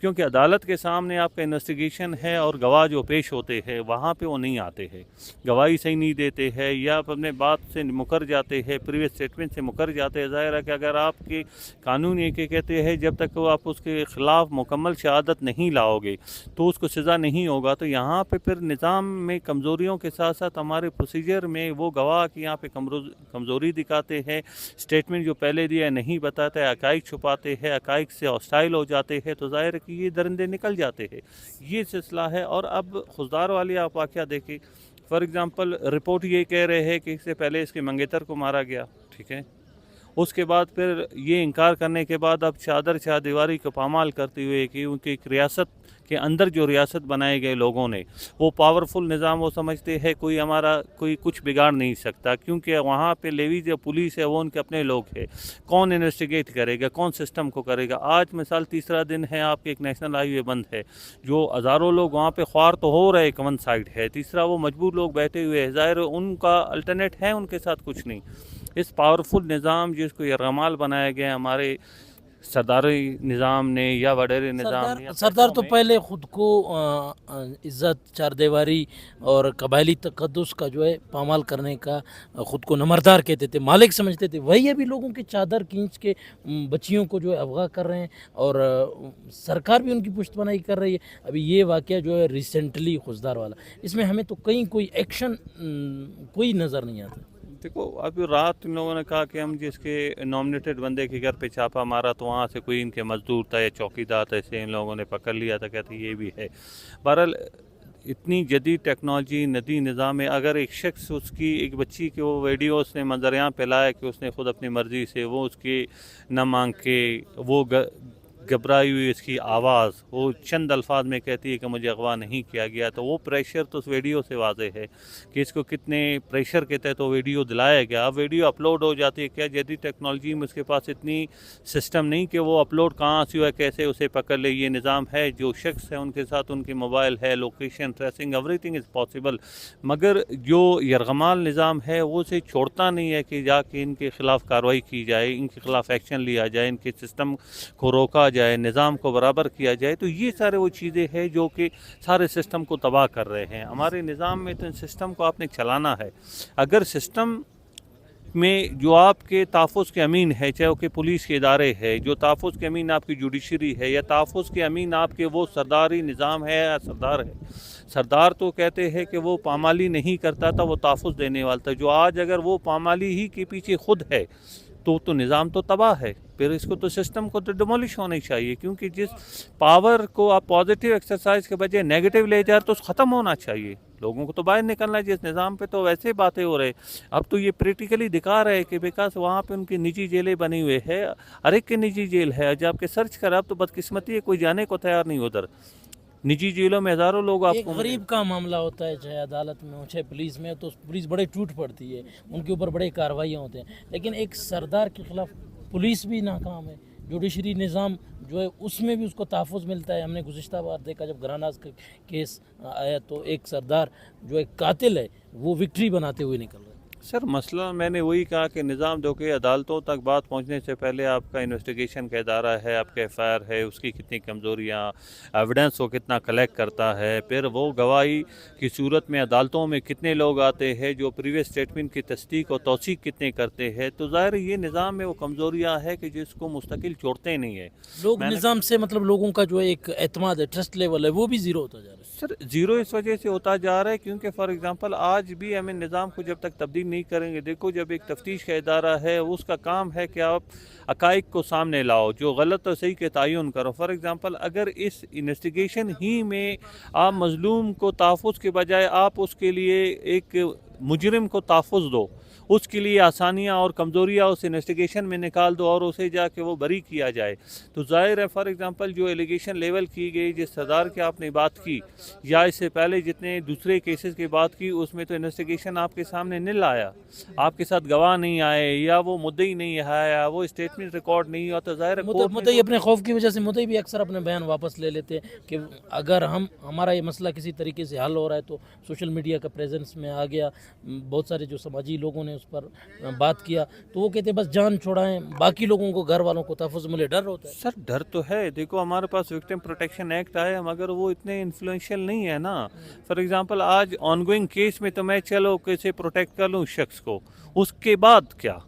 کیونکہ عدالت کے سامنے آپ کا انویسٹیگیشن ہے اور گواہ جو پیش ہوتے ہیں وہاں پہ وہ نہیں آتے ہیں، گواہی صحیح نہیں دیتے ہیں یا آپ اپنے بات سے مکر جاتے ہیں، پریویس اسٹیٹمنٹ سے مکر جاتے ہیں۔ ظاہر ہے کہ اگر آپ کی قانون یہ کہ کہتے ہیں جب تک وہ آپ اس کے خلاف مکمل شہادت نہیں لاؤ گے تو اس کو سزا نہیں ہوگا، تو یہاں پہ پھر نظام میں کمزوریوں کے ساتھ ساتھ ہمارے پروسیجر میں وہ گواہ کی یہاں پہ کمزوری دکھاتے ہیں، اسٹیٹمنٹ جو پہلے دیا نہیں بتاتے، حقائق چھپاتے ہیں، حقائق سے ہاسٹائل ہو جاتے ہیں، تو ظاہر ہے کہ یہ درندے نکل جاتے ہیں، یہ سلسلہ ہے۔ اور اب خضدار والی آپ واقعہ دیکھیں، فار ایگزامپل رپورٹ یہ کہہ رہے ہیں کہ اس سے پہلے اس کے منگیتر کو مارا گیا، ٹھیک ہے، اس کے بعد پھر یہ انکار کرنے کے بعد اب چادر چار دیواری کو پامال کرتے ہوئے کہ ان کی ایک ریاست کے اندر جو ریاست بنائے گئے لوگوں نے وہ پاورفل نظام وہ سمجھتے ہیں کوئی ہمارا کوئی کچھ بگاڑ نہیں سکتا، کیونکہ وہاں پہ لیوی جو پولیس ہے وہ ان کے اپنے لوگ ہیں، کون انویسٹیگیٹ کرے گا، کون سسٹم کو کرے گا۔ آج مثال تیسرا دن ہے آپ کے ایک نیشنل ہائی وے بند ہے، جو ہزاروں لوگ وہاں پہ خوار تو ہو رہے، ون سائڈ ہے، تیسرا وہ مجبور لوگ بیٹھے ہوئے ہیں، ظاہر ان کا الٹرنیٹ ہے ان کے ساتھ کچھ نہیں۔ اس پاورفل نظام جس کو یرغمال بنایا گیا ہمارے سرداری نظام نے یا وڈیرے نظام نے، سردار تو پہلے خود کو عزت، چار دیواری اور قبائلی تقدس کا جو ہے پامال کرنے کا خود کو نمردار کہتے تھے، مالک سمجھتے تھے، وہی ابھی لوگوں کی چادر کھینچ کے بچیوں کو جو ہے اغوا کر رہے ہیں اور سرکار بھی ان کی پشت پناہی کر رہی ہے۔ ابھی یہ واقعہ جو ہے ریسنٹلی خضدار والا، اس میں ہمیں تو کہیں کوئی ایکشن کوئی نظر نہیں آتا۔ دیکھو ابھی رات ان لوگوں نے کہا کہ ہم جس کے نامنیٹڈ بندے کے گھر پہ چھاپا مارا تو وہاں سے کوئی ان کے مزدور تھا یا چوکی دار تھا، اسے ان لوگوں نے پکڑ لیا تھا، کہتے یہ بھی ہے۔ بہرحال اتنی جدید ٹیکنالوجی ندی نظام ہے، اگر ایک شخص اس کی ایک بچی کے وہ ویڈیو اس نے منظریاں پہ لایا کہ اس نے خود اپنی مرضی سے وہ اس کے نہ مانگ کے وہ گھبرائی ہوئی اس کی آواز وہ چند الفاظ میں کہتی ہے کہ مجھے اغوا نہیں کیا گیا، تو وہ پریشر تو اس ویڈیو سے واضح ہے کہ اس کو کتنے پریشر کے تحت وہ ویڈیو دلایا گیا۔ اب ویڈیو اپلوڈ ہو جاتی ہے، کیا جدید ٹیکنالوجی میں اس کے پاس اتنی سسٹم نہیں کہ وہ اپلوڈ کہاں سے ہوا کیسے اسے پکڑ لے، یہ نظام ہے، جو شخص ہے ان کے ساتھ ان کی موبائل ہے، location tracing, every thing is possible, مگر جو یرغمال نظام ہے وہ اسے چھوڑتا نہیں ہے کہ جا کے ان کے خلاف کارروائی کی جائے، ان کے خلاف ایکشن لیا جائے، ان کے سسٹم کو روکا جائے، نظام کو برابر کیا جائے۔ تو یہ سارے وہ چیزیں ہیں جو کہ سارے سسٹم کو تباہ کر رہے ہیں۔ ہمارے نظام میں تو ان سسٹم کو آپ نے چلانا ہے، اگر سسٹم میں جو آپ کے تحفظ کے امین ہے، چاہے وہ کہ پولیس کے ادارے ہے، جو تحفظ کے امین آپ کی جوڈیشری ہے، یا تحفظ کے امین آپ کے وہ سرداری نظام ہے یا سردار ہے، سردار تو کہتے ہیں کہ وہ پامالی نہیں کرتا تھا، وہ تحفظ دینے والا تھا، جو آج اگر وہ پامالی ہی کے پیچھے خود ہے تو نظام تو تباہ ہے، پھر اس کو تو سسٹم کو تو ڈیمولش ہونی چاہیے، کیونکہ جس پاور کو آپ پازیٹیو ایکسرسائز کے بجائے نیگیٹو لے جا رہے تو ختم ہونا چاہیے، لوگوں کو تو باہر نکلنا ہے جس نظام پہ، تو ویسے باتیں ہو رہے۔ اب تو یہ پریکٹیکلی دکھا رہے کہ بیکاز وہاں پہ ان کی نجی جیلیں بنی ہوئے ہے، ہر ایک کی نجی جیل ہے، جب کہ سرچ کرا اب تو بدقسمتی ہے کوئی جانے کو تیار نہیں ادھر، نجی جیلوں میں ہزاروں لوگ آپ ایک کو غریب کا معاملہ ہوتا ہے، چاہے عدالت میں ہو چاہے پولیس میں ہو، تو پولیس بڑے ٹوٹ پڑتی ہے، ان کے اوپر بڑے کارروائیاں ہوتے ہیں، لیکن ایک سردار کے خلاف پولیس بھی ناکام ہے، جوڈیشری نظام جو ہے اس میں بھی اس کو تحفظ ملتا ہے۔ ہم نے گزشتہ بار دیکھا جب گراناز کا کیس آیا تو ایک سردار جو ایک قاتل ہے وہ وکٹری بناتے ہوئے نکل رہا ہے۔ سر مسئلہ میں نے وہی کہا کہ نظام جو کہ عدالتوں تک بات پہنچنے سے پہلے آپ کا انویسٹیگیشن کا ادارہ ہے، آپ کا ایف آئی آر ہے، اس کی کتنی کمزوریاں، ایویڈنس کو کتنا کلیکٹ کرتا ہے، پھر وہ گواہی کی صورت میں عدالتوں میں کتنے لوگ آتے ہیں جو پریویس اسٹیٹمنٹ کی تصدیق اور توثیق کتنے کرتے ہیں، تو ظاہر یہ نظام میں وہ کمزوریاں ہے کہ جس کو مستقل چھوڑتے نہیں ہیں۔ لوگ نظام سے مطلب لوگوں کا جو ایک اعتماد ہے، ٹرسٹ لیول ہے، وہ بھی زیرو ہوتا جا رہا ہے۔ سر زیرو اس وجہ سے ہوتا جا رہا ہے کیونکہ فار ایگزامپل آج بھی ہمیں نظام کو جب تک تبدیل نہیں کریں گے، دیکھو جب ایک تفتیش کا ادارہ ہے اس کا کام ہے کہ آپ حقائق کو سامنے لاؤ، جو غلط اور صحیح کے تعین کرو۔ فار ایگزامپل اگر اس انویسٹیگیشن ہی میں آپ مظلوم کو تحفظ کے بجائے آپ اس کے لیے ایک مجرم کو تحفظ دو، اس کے لیے آسانیاں اور کمزوریاں اس انویسٹیگیشن میں نکال دو اور اسے جا کے وہ بری کیا جائے، تو ظاہر ہے فار ایگزامپل جو ایلیگیشن لیول کی گئی، جس سردار کی آپ نے بات کی یا اس سے پہلے جتنے دوسرے کیسز کی بات کی، اس میں تو انویسٹیگیشن آپ کے سامنے نہیں آیا، آپ کے ساتھ گواہ نہیں آئے یا وہ مدعی نہیں آیا، وہ اسٹیٹمنٹ ریکارڈ نہیں ہوا، تو ظاہر ہے مدعی اپنے خوف کی وجہ سے مدعی بھی اکثر اپنے بیان واپس لے لیتے ہیں کہ اگر ہمارا یہ مسئلہ کسی طریقے سے حل ہو رہا ہے تو سوشل میڈیا کا پریزنس میں آ گیا، بہت سارے جو سماجی لوگوں لوگوں نے اس پر بات کیا تو وہ کہتے ہیں بس جان چھوڑائیں, باقی لوگوں کو, گھر والوں کو تحفظ ملے. ڈر ہوتا ہے سر ڈر تو ہے. دیکھو ہمارے پاس وکٹم پروٹیکشن ایکٹ آئے مگر وہ اتنے انفلوئنشیل نہیں ہے نا. فار ایگزامپل آج آن گوئنگ کیس میں تو میں چلو کیسے پروٹیکٹ کر لوں شخص کو, اس کے بعد کیا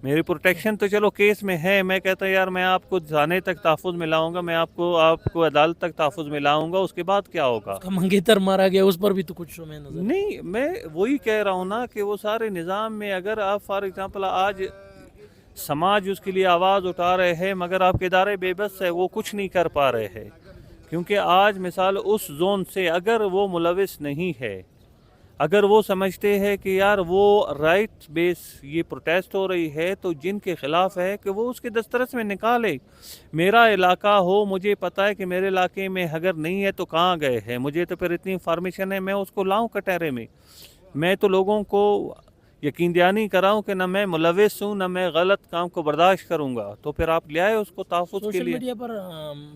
میری پروٹیکشن تو چلو کیس میں ہے. میں کہتا ہوں یار میں آپ کو تھانے تک تحفظ میں لاؤں گا, میں آپ کو عدالت تک تحفظ میں لاؤں گا, اس کے بعد کیا ہوگا؟ منگیتر مارا گیا, اس پر بھی تو کچھ میں نظر نہیں, میں وہی کہہ رہا ہوں نا کہ وہ سارے نظام میں اگر آپ فار ایگزامپل آج سماج اس کے لیے آواز اٹھا رہے ہیں مگر آپ کے ادارے بے بس ہے, وہ کچھ نہیں کر پا رہے ہیں. کیونکہ آج مثال اس زون سے اگر وہ ملوث نہیں ہے, اگر وہ سمجھتے ہیں کہ یار وہ رائٹ بیس یہ پروٹیسٹ ہو رہی ہے تو جن کے خلاف ہے کہ وہ اس کے دسترس میں نکالے. میرا علاقہ ہو, مجھے پتا ہے کہ میرے علاقے میں اگر نہیں ہے تو کہاں گئے ہیں, مجھے تو پھر اتنی انفارمیشن ہے, میں اس کو لاؤں کٹہرے میں. میں تو لوگوں کو یقین دہانی کراؤں کہ نہ میں ملوث ہوں, نہ میں غلط کام کو برداشت کروں گا, تو پھر آپ لے آئے اس کو تحفظ کے سوشل لیے. میڈیا پر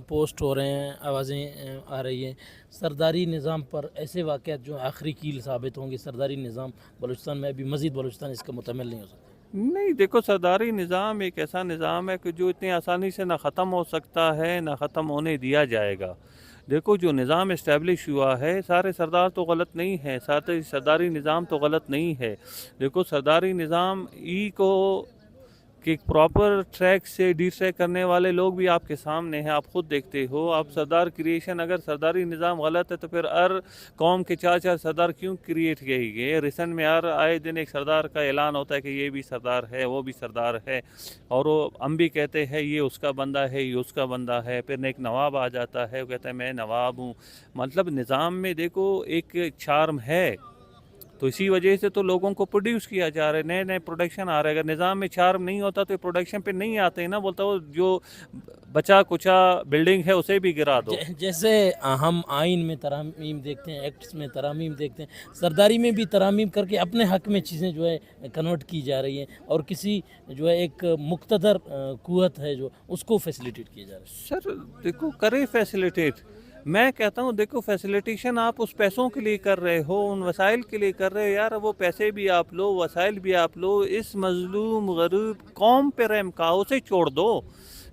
پوسٹ ہو رہے ہیں, آوازیں آ رہی ہیں سرداری نظام پر, ایسے واقعات جو آخری کیل ثابت ہوں گے. سرداری نظام بلوچستان میں ابھی مزید بلوچستان اس کا مکمل نہیں ہو سکتا. نہیں دیکھو, سرداری نظام ایک ایسا نظام ہے کہ جو اتنی آسانی سے نہ ختم ہو سکتا ہے نہ ختم ہونے دیا جائے گا. دیکھو جو نظام اسٹیبلش ہوا ہے, سارے سردار تو غلط نہیں ہے, سارے سرداری نظام تو غلط نہیں ہے. دیکھو سرداری نظام کو کہ پراپر ٹریک سے ڈی ٹریک کرنے والے لوگ بھی آپ کے سامنے ہیں, آپ خود دیکھتے ہو. آپ سردار کریشن, اگر سرداری نظام غلط ہے تو پھر ہر قوم کے 4 سردار کیوں کریٹ کیے گئے؟ ریسنٹ میں ہر آئے دن ایک سردار کا اعلان ہوتا ہے کہ یہ بھی سردار ہے, وہ بھی سردار ہے, اور وہ ہم بھی کہتے ہیں یہ اس کا بندہ ہے, یہ اس کا بندہ ہے. پھر ایک نواب آ جاتا ہے, وہ کہتا ہے میں نواب ہوں. مطلب نظام میں دیکھو ایک چارم ہے, تو اسی وجہ سے تو لوگوں کو پروڈیوس کیا جا رہا ہے, نئے نئے پروڈکشن آ رہے ہیں. اگر نظام میں چارم نہیں ہوتا تو پروڈکشن پہ نہیں آتے نا. بولتا ہو جو بچا کچا بلڈنگ ہے اسے بھی گرا دو. جیسے ہم آئین میں ترامیم دیکھتے ہیں, ایکٹس میں ترامیم دیکھتے ہیں, سرداری میں بھی ترامیم کر کے اپنے حق میں چیزیں جو ہے کنورٹ کی جا رہی ہیں, اور کسی جو ہے ایک مقتدر قوت ہے جو اس کو فیسیلیٹیٹ کیا جا رہا ہے. سر دیکھو کرے فیسیلیٹیٹ, میں کہتا ہوں دیکھو فیسیلیٹیشن آپ اس پیسوں کے لیے کر رہے ہو, ان وسائل کے لیے کر رہے ہو. یار وہ پیسے بھی آپ لو, وسائل بھی آپ لو, اس مظلوم غریب قوم پہ رحم کا, اسے چھوڑ دو.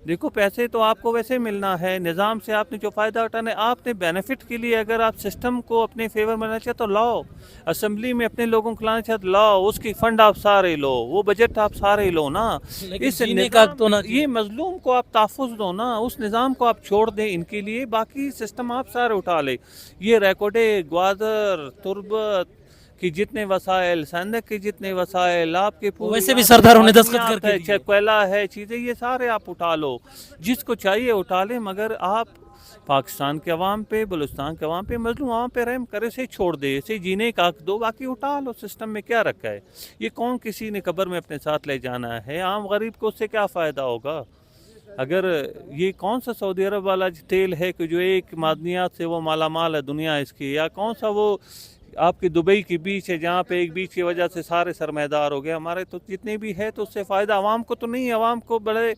دیکھو پیسے تو آپ کو ویسے ملنا ہے, نظام سے آپ نے جو فائدہ اٹھانا ہے, آپ نے بینیفٹ کے لیے اگر آپ سسٹم کو اپنے فیور میں لانا چاہتے تو لاؤ. اسمبلی میں اپنے لوگوں کو لانا چاہتے لاؤ, اس کی فنڈ آپ سارے لو, وہ بجٹ آپ سارے لو نا. اس یہ مظلوم کو آپ تحفظ دو نا, اس نظام کو آپ چھوڑ دیں ان کے لیے, باقی سسٹم آپ سارے اٹھا لے. یہ ریکوڈے, گوادر, تربت کہ جتنے وسائل, سندھ کے جتنے وسائل آپ کے ویسے بھی سرداروں نے دستخط کر کے کوئلہ ہے, چیزیں یہ سارے آپ اٹھا لو, جس کو چاہیے اٹھا لیں. مگر آپ پاکستان کے عوام پہ, بلوچستان کے عوام پہ, مظلوم عوام پہ رحم کرے, سے چھوڑ دے, اسے جینے کا حق دو, باقی اٹھا لو. سسٹم میں کیا رکھا ہے؟ یہ کون کسی نے قبر میں اپنے ساتھ لے جانا ہے؟ عام غریب کو اس سے کیا فائدہ ہوگا؟ اگر یہ کون سا سعودی عرب والا تیل ہے کہ جو ایک معدنیات سے وہ مالا مال ہے دنیا اس کی, یا کون سا وہ آپ کی دبئی کی بیچ ہے جہاں پہ ایک بیچ کی وجہ سے سارے سرمایدار ہو گئے؟ ہمارے تو جتنے بھی ہے تو اس سے فائدہ عوام کو تو نہیں, عوام کو بڑے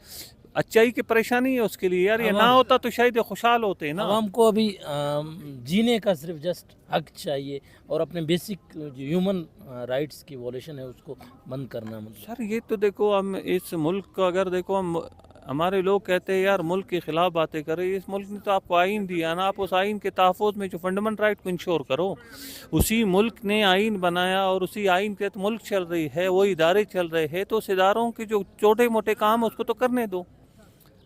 اچائی کی پریشانی ہے اس کے لیے. یار یہ نہ ہوتا تو شاید خوشحال ہوتے نا. عوام کو ابھی جینے کا صرف جسٹ حق چاہیے, اور اپنے بیسک جو ہیومن رائٹس کی وائلیشن ہے اس کو بند کرنا. سر یہ تو دیکھو ہم اس ملک کو اگر دیکھو ہم, ہمارے لوگ کہتے ہیں یار ملک کے خلاف باتیں کریں. اس ملک نے تو آپ کو آئین دیا نا, آپ اس آئین کے تحفظ میں جو فنڈامنٹل رائٹ کو انشور کرو. اسی ملک نے آئین بنایا اور اسی آئین کے تحت ملک چل رہی ہے, وہ ادارے چل رہے ہیں, تو اس اداروں کے جو چھوٹے موٹے کام اس کو تو کرنے دو.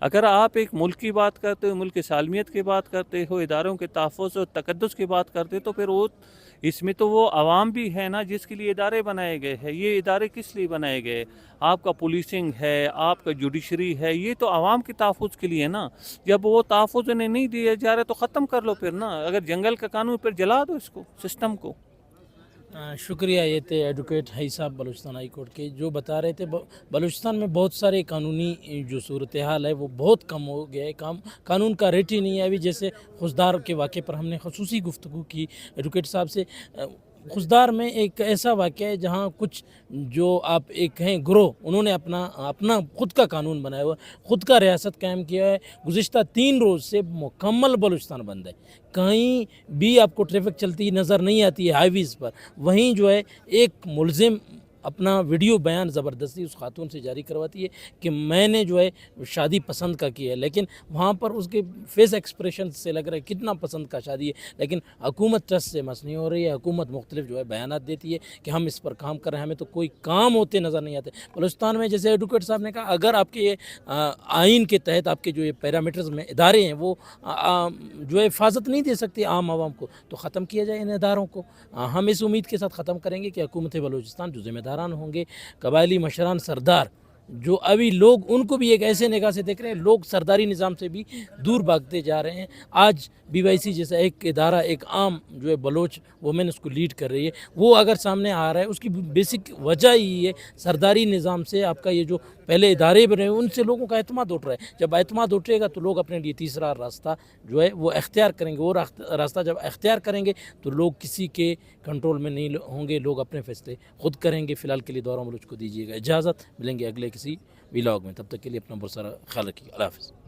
اگر آپ ایک ملک کی بات کرتے ہو, ملک کی سالمیت کی بات کرتے ہو, اداروں کے تحفظ اور تقدس کی بات کرتے ہو, تو پھر وہ اس میں تو وہ عوام بھی ہے نا جس کے لیے ادارے بنائے گئے ہیں. یہ ادارے کس لیے بنائے گئے؟ آپ کا پولیسنگ ہے, آپ کا جوڈیشری ہے, یہ تو عوام کے تحفظ کے لیے نا. جب وہ تحفظ انہیں نہیں دیا جا رہا تو ختم کر لو پھر نا. اگر جنگل کا قانون پھر جلا دو اس کو, سسٹم کو. شکریہ. یہ تھے ایڈوکیٹ حئی صاحب بلوچستان ہائی کورٹ کے, جو بتا رہے تھے بلوچستان میں بہت سارے قانونی جو صورتحال ہے وہ بہت کم ہو گیا ہے, قانون کا ریٹ ہی نہیں ہے. ابھی جیسے خضدار کے واقعے پر ہم نے خصوصی گفتگو کی ایڈوکیٹ صاحب سے. خضدار میں ایک ایسا واقعہ ہے جہاں کچھ جو آپ ایک ہیں گروہ, انہوں نے اپنا خود کا قانون بنایا ہوا, خود کا ریاست قائم کیا ہے. گزشتہ 3 روز سے مکمل بلوچستان بند ہے, کہیں بھی آپ کو ٹریفک چلتی نظر نہیں آتی ہے ہائی ویز پر. وہیں جو ہے ایک ملزم اپنا ویڈیو بیان زبردستی اس خاتون سے جاری کرواتی ہے کہ میں نے جو ہے شادی پسند کا کی ہے، لیکن وہاں پر اس کے فیس ایکسپریشن سے لگ رہا ہے کتنا پسند کا شادی ہے، لیکن حکومت ٹرسٹ سے مس نہیں ہو رہی ہے۔ حکومت مختلف جو ہے بیانات دیتی ہے کہ ہم اس پر کام کر رہے ہیں، ہمیں تو کوئی کام ہوتے نظر نہیں آتے۔ بلوچستان میں جیسے ایڈوکیٹ صاحب نے کہا، اگر آپ کے یہ آئین کے تحت آپ کے جو یہ پیرامیٹرز میں ادارے ہیں وہ جو ہے حفاظت نہیں دے سکتے عام عوام کو، تو ختم کیا جائے ان اداروں کو۔ ہم اس امید کے ساتھ ختم کریں گے کہ حکومت بلوچستان جو ذمہ داران ہوں گے، قبائلی مشران سردار جو ابھی لوگ ان کو بھی ایک ایسے نگاہ سے دیکھ رہے ہیں، لوگ سرداری نظام سے بھی دور بھاگتے جا رہے ہیں۔ آج BYC جیسا ایک ادارہ، ایک عام جو ہے بلوچ وومن اس کو لیڈ کر رہی ہے، وہ اگر سامنے آ رہا ہے، اس کی بیسک وجہ ہی ہے سرداری نظام سے آپ کا یہ جو پہلے ادارے بنے ان سے لوگوں کا اعتماد اٹھ رہا ہے۔ جب اعتماد اٹھے گا تو لوگ اپنے لیے تیسرا راستہ جو ہے وہ اختیار کریں گے، وہ راستہ جب اختیار کریں گے تو لوگ کسی کے کنٹرول میں نہیں ہوں گے، لوگ اپنے فیصلے خود کریں گے۔ فی الحال کے لیے دورہ بلوچ کو دیجیے گا اجازت، ملیں گے اگلے کسی ولاگ میں، تب تک کے لیے اپنا بہت سارا خیال رکھیے۔ اللہ حافظ۔